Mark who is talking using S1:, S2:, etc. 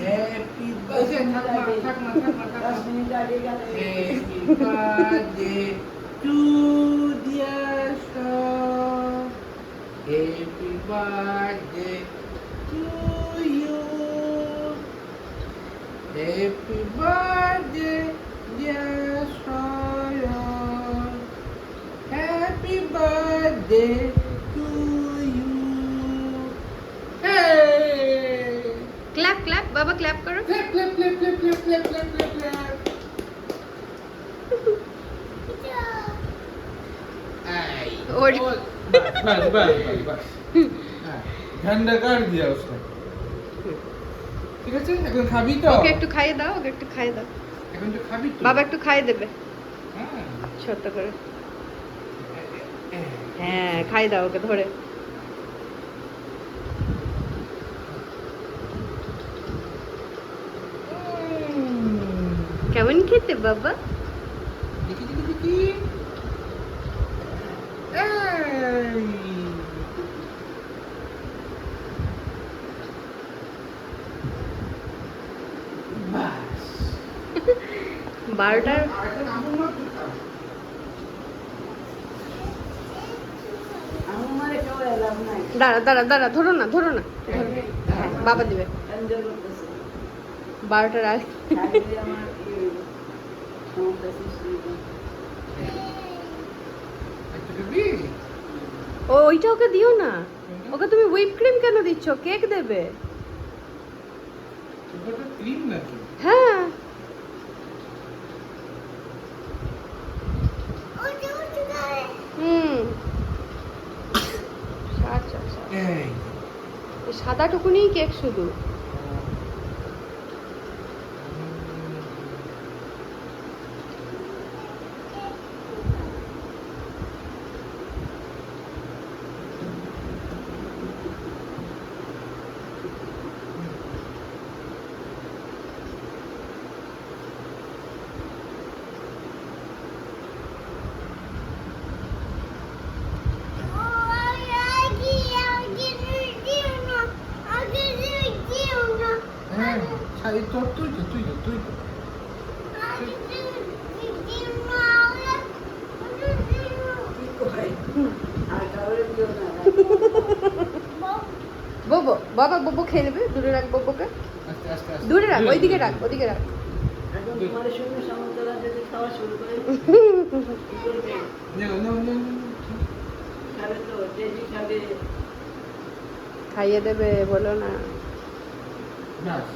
S1: Happy birthday. Happy birthday to dear Sean. Happy birthday to you. Happy birthday, dear Sean. Happy birthday to you. Hey!
S2: Clap clap বাবা clap করো।
S1: Clap, clap, clap, clap, clap, clap, clap, clap, clap. Ay.
S2: और-
S1: बस হ্যাঁ ঠান্ডা কর দিয়া उसको ঠিক আছে এখন খাবি তো
S2: ওকে একটু খাইয়ে দাও, ওকে একটু খাইয়ে দাও।
S1: এখন তো খাবি তো
S2: বাবা একটু খাইয়ে দেবে
S1: হ্যাঁ
S2: ছোট্ট করে। হ্যাঁ খাইয়ে দাও ওকে ধরে। কেমন খেতে বাবা?
S1: দেখি দেখি দেখি এই বাস
S2: 12টার
S1: এখন আমন না তো খাও
S2: দাঁড়া দাঁড়া দাঁড়া, ধরো না ধরো না, হ্যাঁ, বাবা দিবে 12টার আগে।
S1: একটু দিবি
S2: ও ওইটা ওকে দিও না, ওকে তুমি হুইপ ক্রিম কেন দিচ্ছ? কেক দেবে।
S1: ওটা ক্রিম নাকি
S2: হ্যাঁ হুম আচ্ছা আচ্ছা,
S1: এই
S2: এই সাদাটুকুনি কেক শুধু।
S1: হ্যাঁ ছাই তো তুই তো তুই তো তুই তো
S2: বোবো বাবা, বোবো খেয়ে নেবে, দূরে রাখ বোবোকে,
S1: আস্তে আস্তে আস্তে
S2: দূরে রাখ, ওইদিকে রাখ, ওদিকে রাখ।
S1: নো নো নো
S2: খাইয়ে দেবে বলো না।
S1: বাস